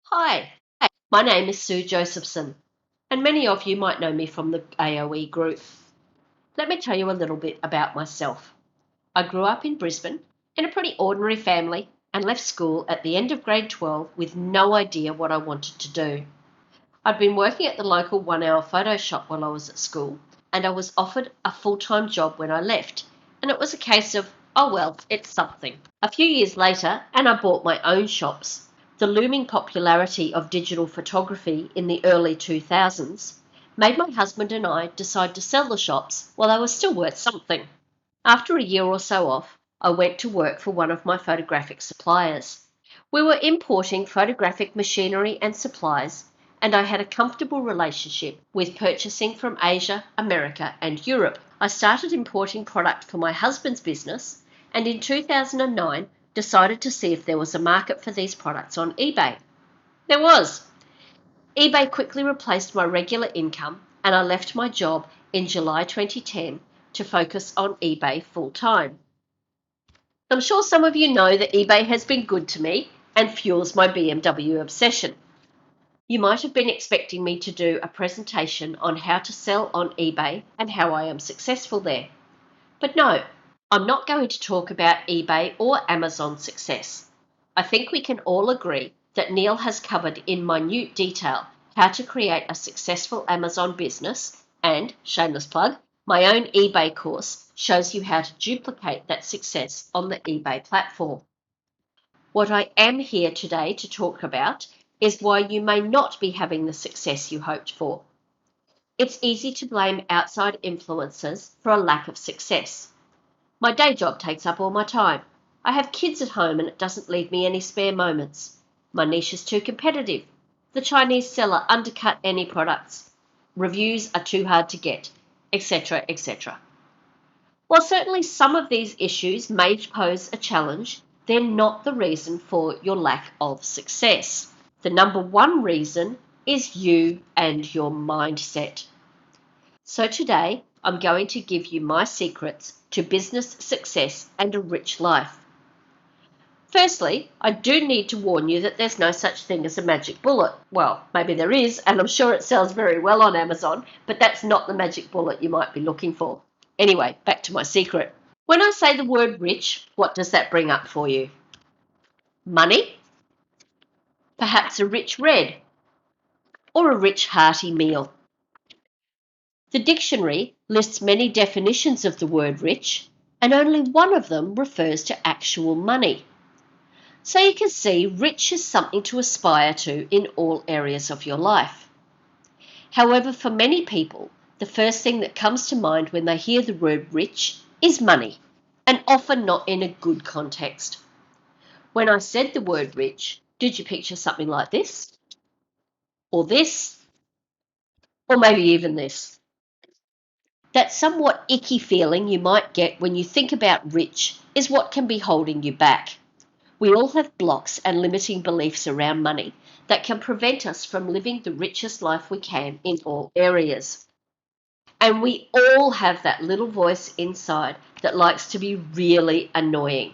Hi, my name is Sue Josephson, and many of you might know me from the AOE group. Let me tell you a little bit about myself. I grew up in Brisbane in a pretty ordinary family and left school at the end of grade 12 with no idea what I wanted to do. I'd been working at the local 1 hour photo shop while I was at school, and I was offered a full-time job when I left, and it was a case of, oh well, it's something. A few years later, and I bought my own shops. The looming popularity of digital photography in the early 2000s made my husband and I decide to sell the shops while they were still worth something. After a year or so off, I went to work for one of my photographic suppliers. We were importing photographic machinery and supplies, and I had a comfortable relationship with purchasing from Asia, America, and Europe. I started importing product for my husband's business, and in 2009 decided to see if there was a market for these products on eBay. There was. eBay quickly replaced my regular income, and I left my job in July 2010 to focus on eBay full-time. I'm sure some of you know that eBay has been good to me and fuels my BMW obsession. You might have been expecting me to do a presentation on how to sell on eBay and how I am successful there. But no, I'm not going to talk about eBay or Amazon success. I think we can all agree that Neil has covered in minute detail how to create a successful Amazon business, and, shameless plug, my own eBay course shows you how to duplicate that success on the eBay platform. What I am here today to talk about is why you may not be having the success you hoped for. It's easy to blame outside influences for a lack of success. My day job takes up all my time. I have kids at home and it doesn't leave me any spare moments. My niche is too competitive. The Chinese seller undercut any products. Reviews are too hard to get, etc., etc. While certainly some of these issues may pose a challenge, they're not the reason for your lack of success. The number one reason is you and your mindset. So today, I'm going to give you my secrets to business success and a rich life. Firstly, I do need to warn you that there's no such thing as a magic bullet. Well, maybe there is, and I'm sure it sells very well on Amazon, but that's not the magic bullet you might be looking for. Anyway, back to my secret. When I say the word rich, what does that bring up for you? Money? Perhaps a rich red? Or a rich hearty meal? The dictionary lists many definitions of the word rich, and only one of them refers to actual money. So you can see rich is something to aspire to in all areas of your life. However, for many people, the first thing that comes to mind when they hear the word rich is money, and often not in a good context. When I said the word rich, did you picture something like this? Or this? Or maybe even this? That somewhat icky feeling you might get when you think about rich is what can be holding you back. We all have blocks and limiting beliefs around money that can prevent us from living the richest life we can in all areas. And we all have that little voice inside that likes to be really annoying.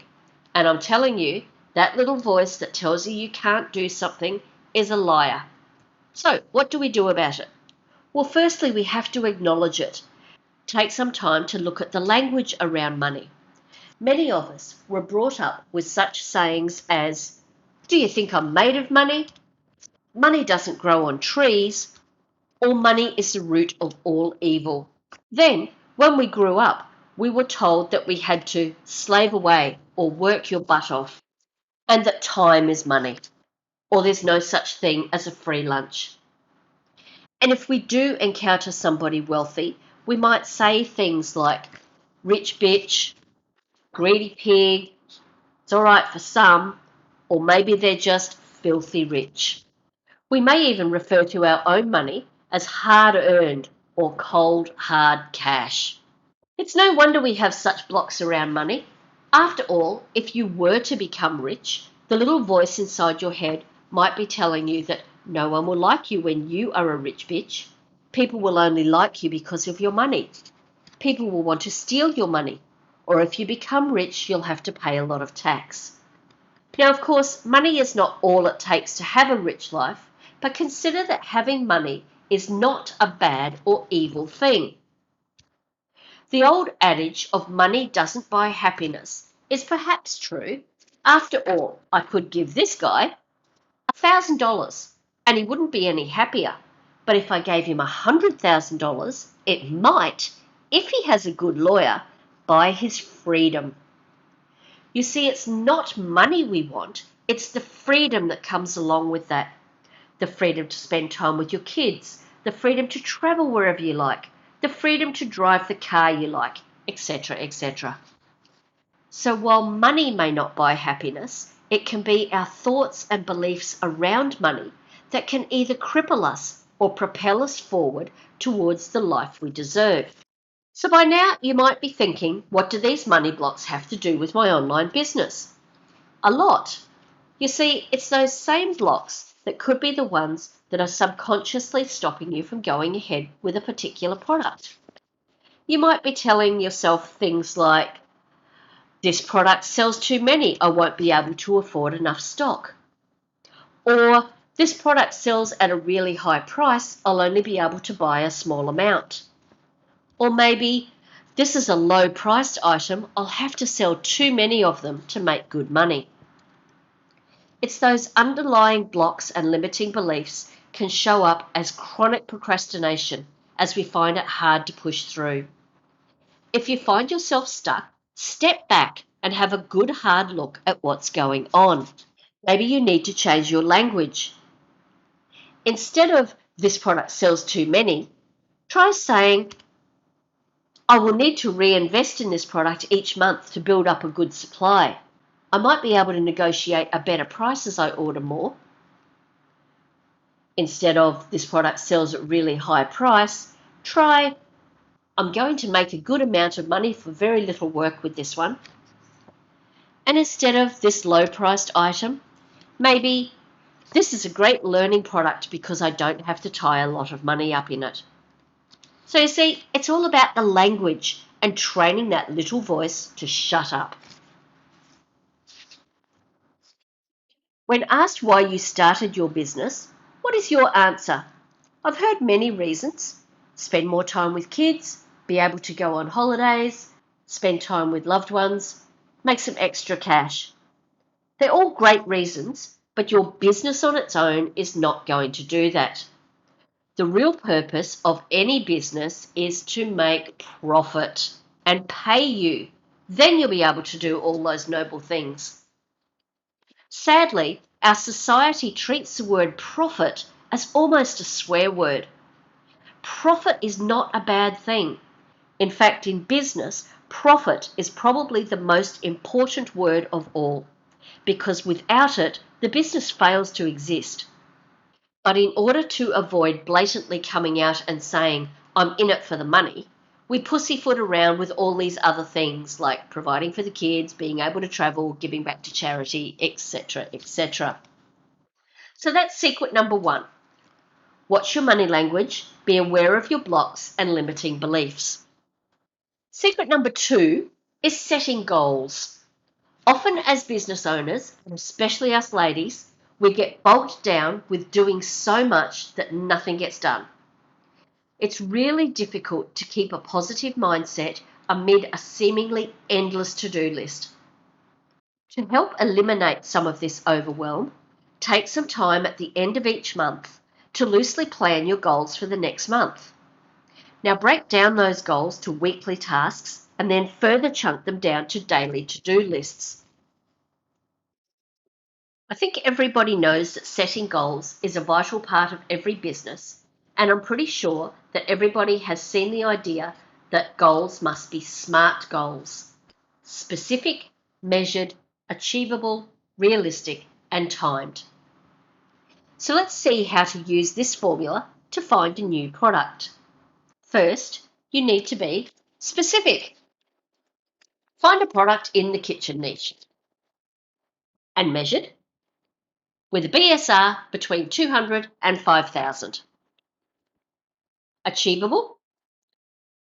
And I'm telling you, that little voice that tells you you can't do something is a liar. So, what do we do about it? Well, firstly, we have to acknowledge it. Take some time to look at the language around money. Many of us were brought up with such sayings as, do you think I'm made of money? Money doesn't grow on trees, or money is the root of all evil. Then, when we grew up, we were told that we had to slave away or work your butt off, and that time is money, or there's no such thing as a free lunch. And if we do encounter somebody wealthy, we might say things like, rich bitch, greedy pig, it's all right for some, or maybe they're just filthy rich. We may even refer to our own money as hard-earned or cold, hard cash. It's no wonder we have such blocks around money. After all, if you were to become rich, the little voice inside your head might be telling you that no one will like you when you are a rich bitch. People will only like you because of your money. People will want to steal your money. Or if you become rich, you'll have to pay a lot of tax. Now, of course, money is not all it takes to have a rich life, but consider that having money is not a bad or evil thing. The old adage of money doesn't buy happiness is perhaps true. After all, I could give this guy $1,000 and he wouldn't be any happier. But if I gave him $100,000, it might, if he has a good lawyer, buy his freedom. You see, it's not money we want, it's the freedom that comes along with that. The freedom to spend time with your kids, the freedom to travel wherever you like, the freedom to drive the car you like, etc., etc. So while money may not buy happiness, it can be our thoughts and beliefs around money that can either cripple us or propel us forward towards the life we deserve. So by now you might be thinking, what do these money blocks have to do with my online business? A lot. You see, it's those same blocks that could be the ones that are subconsciously stopping you from going ahead with a particular product. You might be telling yourself things like, this product sells too many, I won't be able to afford enough stock. Or, this product sells at a really high price, I'll only be able to buy a small amount. Or maybe, this is a low priced item, I'll have to sell too many of them to make good money. It's those underlying blocks and limiting beliefs can show up as chronic procrastination as we find it hard to push through. If you find yourself stuck, step back and have a good hard look at what's going on. Maybe you need to change your language. Instead of this product sells too many, try saying, I will need to reinvest in this product each month to build up a good supply. I might be able to negotiate a better price as I order more. Instead of this product sells at a really high price, try, I'm going to make a good amount of money for very little work with this one. And instead of this low-priced item, maybe this is a great learning product because I don't have to tie a lot of money up in it. So you see, it's all about the language and training that little voice to shut up. When asked why you started your business, what is your answer? I've heard many reasons. Spend more time with kids, be able to go on holidays, spend time with loved ones, make some extra cash. They're all great reasons, but your business on its own is not going to do that. The real purpose of any business is to make profit and pay you. Then you'll be able to do all those noble things. Sadly, our society treats the word profit as almost a swear word. Profit is not a bad thing. In fact, in business, profit is probably the most important word of all, because without it, the business fails to exist. But in order to avoid blatantly coming out and saying, I'm in it for the money, we pussyfoot around with all these other things like providing for the kids, being able to travel, giving back to charity, etc., etc. So that's secret number one. Watch your money language, be aware of your blocks and limiting beliefs. Secret number two is setting goals. Often as business owners, and especially us ladies, we get bogged down with doing so much that nothing gets done. It's really difficult to keep a positive mindset amid a seemingly endless to-do list. To help eliminate some of this overwhelm, take some time at the end of each month to loosely plan your goals for the next month. Now break down those goals to weekly tasks and then further chunk them down to daily to-do lists. I think everybody knows that setting goals is a vital part of every business, and I'm pretty sure that everybody has seen the idea that goals must be SMART goals: specific, measured, achievable, realistic, and timed. So let's see how to use this formula to find a new product. First, you need to be specific. Find a product in the kitchen niche. And measured with a BSR between 200 and 5,000. Achievable,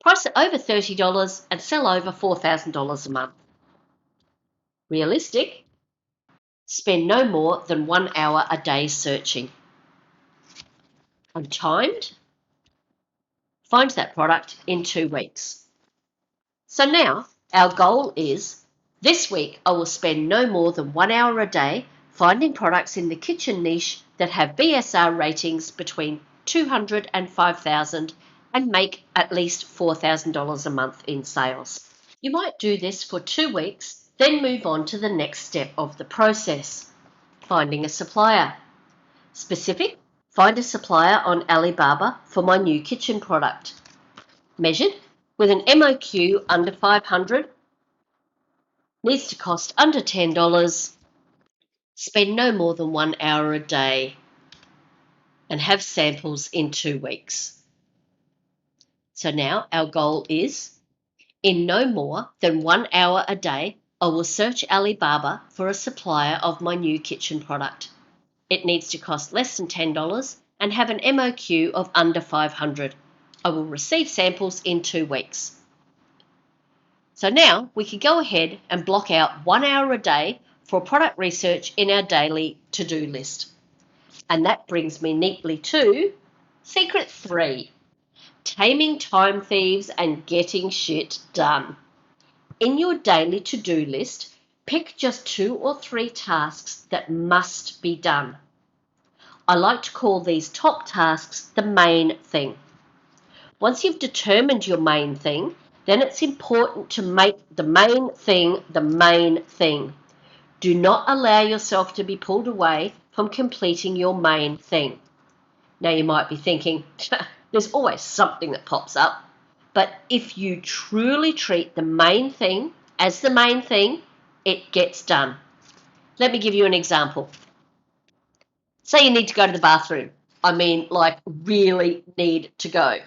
price at over $30 and sell over $4,000 a month. Realistic, Spend no more than 1 hour a day searching. Untimed, find that product in 2 weeks. So now our goal is, this week I will spend no more than 1 hour a day finding products in the kitchen niche that have BSR ratings between 200 and 5,000 and make at least $4,000 a month in sales. You might do this for 2 weeks, then move on to the next step of the process, finding a supplier. Specific, find a supplier on Alibaba for my new kitchen product. Measured, with an MOQ under 500, needs to cost under $10, spend no more than 1 hour a day, and have samples in 2 weeks. So now our goal is, in no more than 1 hour a day, I will search Alibaba for a supplier of my new kitchen product. It needs to cost less than $10 and have an MOQ of under 500. I will receive samples in 2 weeks. So now we can go ahead and block out 1 hour a day for product research in our daily to-do list. And that brings me neatly to Secret 3, taming time thieves and getting shit done. In your daily to-do list, pick just 2 or 3 tasks that must be done. I like to call these top tasks the main thing. Once you've determined your main thing, then it's important to make the main thing the main thing. Do not allow yourself to be pulled away from completing your main thing. Now you might be thinking, there's always something that pops up. But if you truly treat the main thing as the main thing, it gets done. Let me give you an example. Say you need to go to the bathroom. I mean, like really need to go.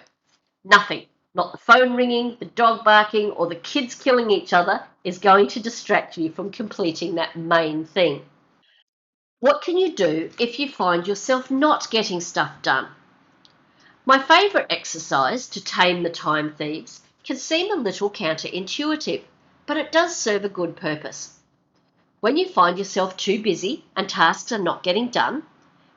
Nothing, not the phone ringing, the dog barking, or the kids killing each other is going to distract you from completing that main thing. What can you do if you find yourself not getting stuff done? My favourite exercise to tame the time thieves can seem a little counterintuitive, but it does serve a good purpose. When you find yourself too busy and tasks are not getting done,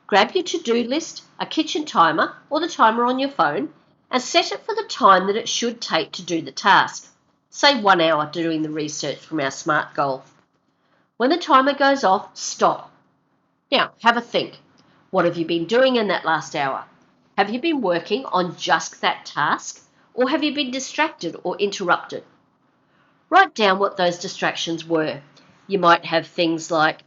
grab your to-do list, a kitchen timer, or the timer on your phone, and set it for the time that it should take to do the task. Say 1 hour doing the research from our SMART goal. When the timer goes off, stop. Now, have a think. What have you been doing in that last hour? Have you been working on just that task, or have you been distracted or interrupted? Write down what those distractions were. You might have things like,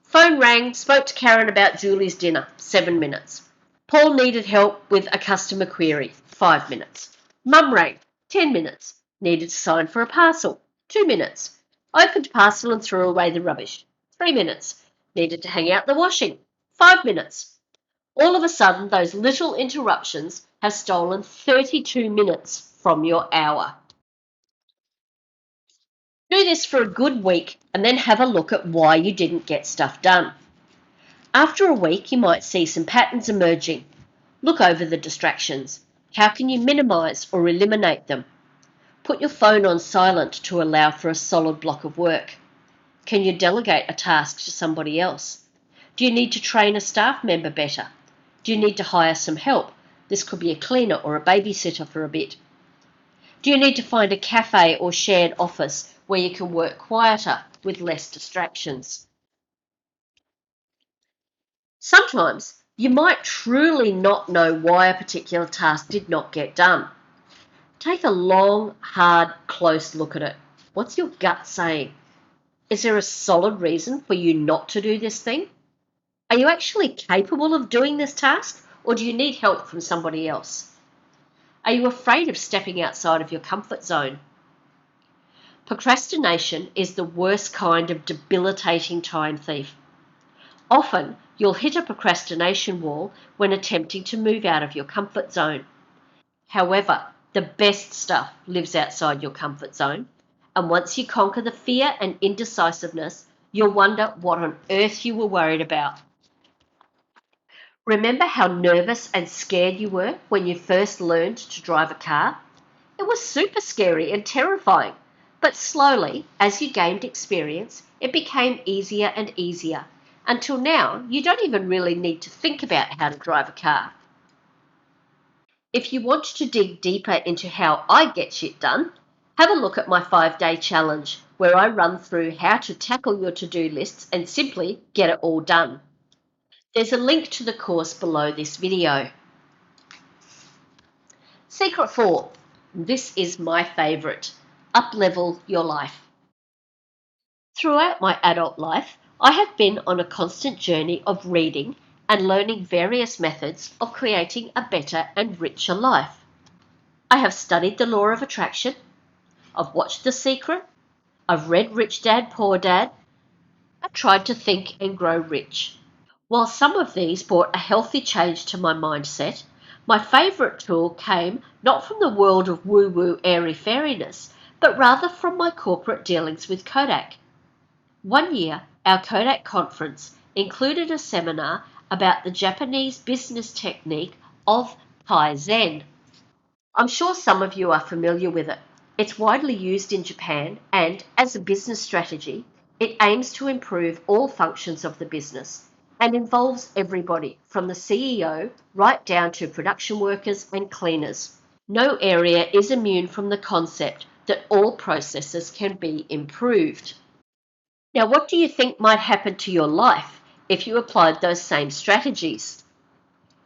phone rang, spoke to Karen about Julie's dinner, 7 minutes. Paul needed help with a customer query, 5 minutes. Mum rang, 10 minutes. Needed to sign for a parcel, 2 minutes. Opened parcel and threw away the rubbish, 3 minutes. Needed to hang out the washing, 5 minutes. All of a sudden, those little interruptions have stolen 32 minutes from your hour. Do this for a good week and then have a look at why you didn't get stuff done. After a week, you might see some patterns emerging. Look over the distractions. How can you minimise or eliminate them? Put your phone on silent to allow for a solid block of work. Can you delegate a task to somebody else? Do you need to train a staff member better? Do you need to hire some help? This could be a cleaner or a babysitter for a bit. Do you need to find a cafe or shared office where you can work quieter with less distractions? Sometimes you might truly not know why a particular task did not get done. Take a long, hard, close look at it. What's your gut saying? Is there a solid reason for you not to do this thing? Are you actually capable of doing this task, or do you need help from somebody else? Are you afraid of stepping outside of your comfort zone? Procrastination is the worst kind of debilitating time thief. Often, you'll hit a procrastination wall when attempting to move out of your comfort zone. However, the best stuff lives outside your comfort zone, and once you conquer the fear and indecisiveness, you'll wonder what on earth you were worried about. Remember how nervous and scared you were when you first learned to drive a car? It was super scary and terrifying, But slowly, as you gained experience, it became easier and easier, until now you don't even really need to think about how to drive a car. If you want to dig deeper into how I get shit done, have a look at my 5-day challenge, where I run through how to tackle your to-do lists and simply get it all done. There's a link to the course below this video. Secret 4. This is my favourite. Up-level your life. Throughout my adult life, I have been on a constant journey of reading and learning various methods of creating a better and richer life. I have studied the law of attraction, I've watched The Secret, I've read Rich Dad, Poor Dad, I've tried to think and grow rich. While some of these brought a healthy change to my mindset, my favourite tool came not from the world of woo-woo airy-fairiness, but rather from my corporate dealings with Kodak. One year, our Kodak conference included a seminar about the Japanese business technique of Kaizen. I'm sure some of you are familiar with it. It's widely used in Japan and, as a business strategy, it aims to improve all functions of the business and involves everybody from the CEO right down to production workers and cleaners. No area is immune from the concept that all processes can be improved. Now, what do you think might happen to your life if you applied those same strategies?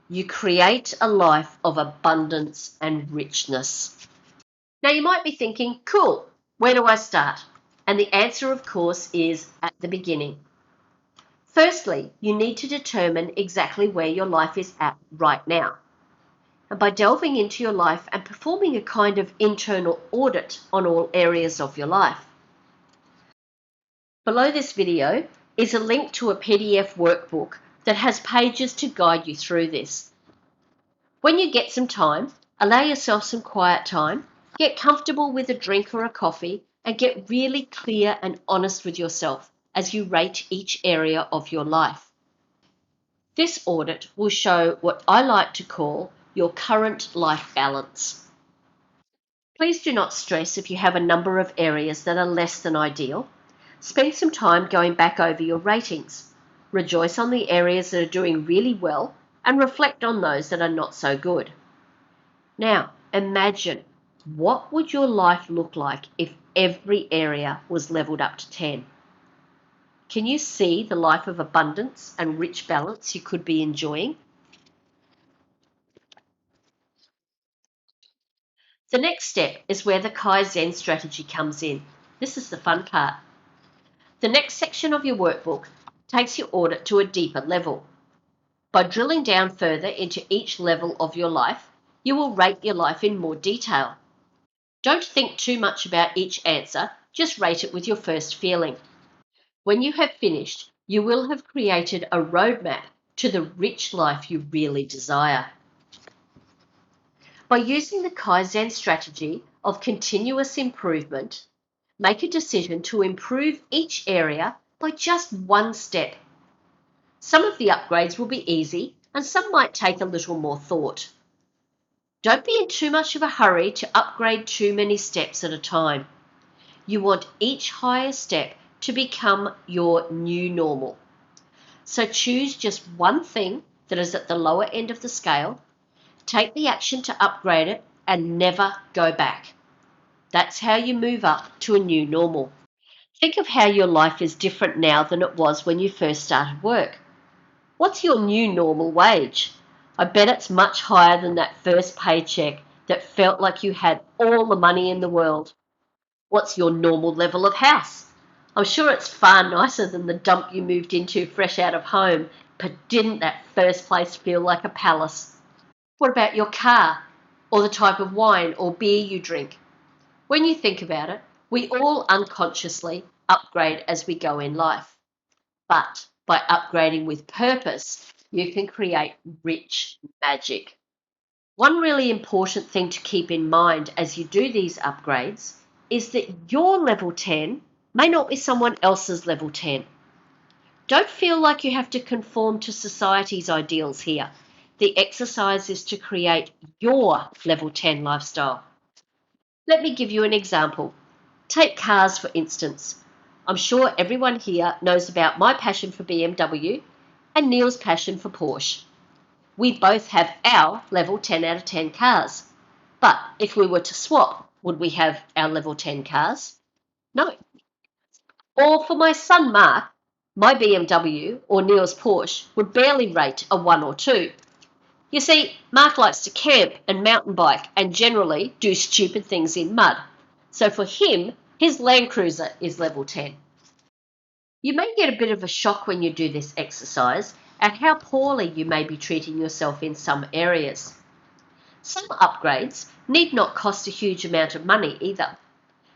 You create a life of abundance and richness. Now, you might be thinking, cool, where do I start? And the answer, of course, is at the beginning. Firstly, you need to determine exactly where your life is at right now. And by delving into your life and performing a kind of internal audit on all areas of your life. Below this video is a link to a PDF workbook that has pages to guide you through this. When you get some time, allow yourself some quiet time, get comfortable with a drink or a coffee, and get really clear and honest with yourself as you rate each area of your life. This audit will show what I like to call your current life balance. Please do not stress if you have a number of areas that are less than ideal. Spend some time going back over your ratings. Rejoice on the areas that are doing really well and reflect on those that are not so good. Now, imagine, what would your life look like if every area was leveled up to 10? Can you see the life of abundance and rich balance you could be enjoying? The next step is where the Kaizen strategy comes in. This is the fun part. The next section of your workbook takes your audit to a deeper level. By drilling down further into each level of your life, you will rate your life in more detail. Don't think too much about each answer, just rate it with your first feeling. When you have finished, you will have created a roadmap to the rich life you really desire. By using the Kaizen strategy of continuous improvement, make a decision to improve each area by just one step. Some of the upgrades will be easy and some might take a little more thought. Don't be in too much of a hurry to upgrade too many steps at a time. You want each higher step to become your new normal. So choose just one thing that is at the lower end of the scale, take the action to upgrade it, and never go back. That's how you move up to a new normal. Think of how your life is different now than it was when you first started work. What's your new normal wage? I bet it's much higher than that first paycheck that felt like you had all the money in the world. What's your normal level of house? I'm sure it's far nicer than the dump you moved into fresh out of home, but didn't that first place feel like a palace? What about your car, or the type of wine or beer you drink? When you think about it, we all unconsciously upgrade as we go in life. But by upgrading with purpose, you can create rich magic. One really important thing to keep in mind as you do these upgrades is that your level 10 may not be someone else's level 10. Don't feel like you have to conform to society's ideals here. The exercise is to create your level 10 lifestyle. Let me give you an example. Take cars, for instance. I'm sure everyone here knows about my passion for BMW and Neil's passion for Porsche. We both have our level 10 out of 10 cars. But if we were to swap, would we have our level 10 cars? No. Or for my son Mark, my BMW or Neil's Porsche would barely rate a 1 or 2. You see, Mark likes to camp and mountain bike and generally do stupid things in mud. So for him, his Land Cruiser is level 10. You may get a bit of a shock when you do this exercise at how poorly you may be treating yourself in some areas. Some upgrades need not cost a huge amount of money either.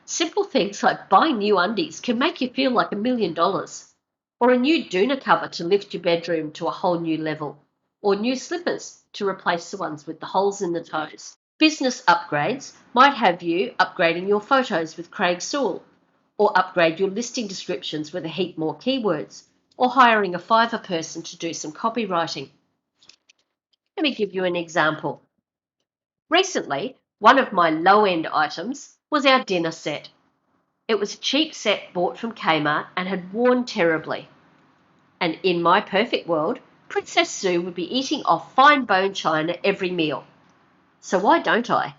Simple things like buying new undies can make you feel like $1,000,000, or a new doona cover to lift your bedroom to a whole new level, or new slippers to replace the ones with the holes in the toes. Business upgrades might have you upgrading your photos with Craig Sewell, or upgrade your listing descriptions with a heap more keywords, or hiring a Fiverr person to do some copywriting. Let me give you an example. Recently, one of my low-end items was our dinner set. It was a cheap set bought from Kmart and had worn terribly. And in my perfect world, Princess Sue would be eating off fine bone china every meal. So why don't I?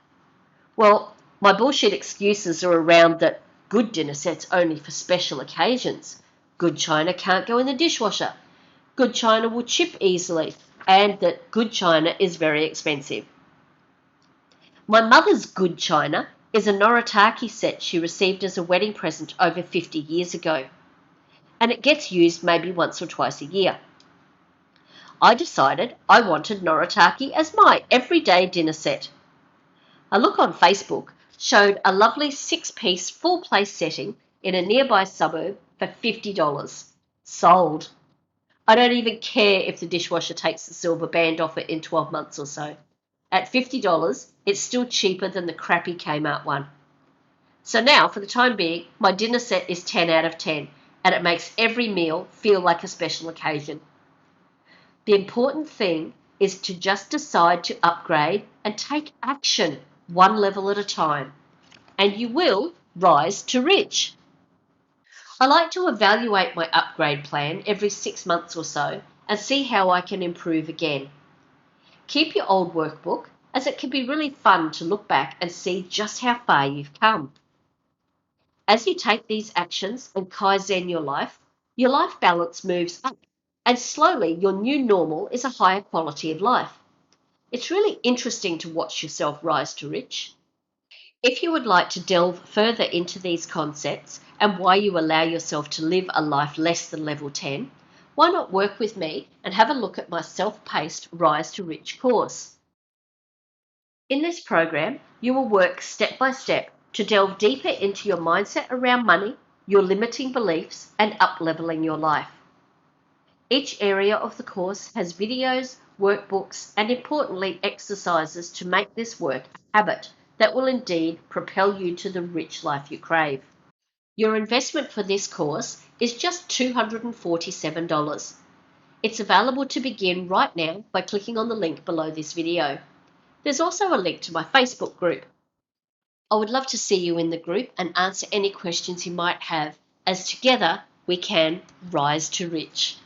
Well, my bullshit excuses are around that good dinner sets only for special occasions. Good china can't go in the dishwasher. Good china will chip easily, and that good china is very expensive. My mother's good china is a Noritake set she received as a wedding present over 50 years ago, and it gets used maybe once or twice a year. I decided I wanted Noritake as my everyday dinner set. A look on Facebook showed a lovely 6-piece full place setting in a nearby suburb for $50. Sold. I don't even care if the dishwasher takes the silver band off it in 12 months or so. At $50, it's still cheaper than the crappy Kmart one. So now, for the time being, my dinner set is 10 out of 10, and it makes every meal feel like a special occasion. The important thing is to just decide to upgrade and take action one level at a time, and you will rise to rich. I like to evaluate my upgrade plan every 6 months or so and see how I can improve again. Keep your old workbook, as it can be really fun to look back and see just how far you've come. As you take these actions and kaizen your life balance moves up, and slowly your new normal is a higher quality of life. It's really interesting to watch yourself rise to rich. If you would like to delve further into these concepts and why you allow yourself to live a life less than level 10, why not work with me and have a look at my self-paced Rise to Rich course. In this program, you will work step by step to delve deeper into your mindset around money, your limiting beliefs, and up-leveling your life. Each area of the course has videos, workbooks, and importantly, exercises to make this work a habit that will indeed propel you to the rich life you crave. Your investment for this course is just $247. It's available to begin right now by clicking on the link below this video. There's also a link to my Facebook group. I would love to see you in the group and answer any questions you might have, as together we can rise to rich.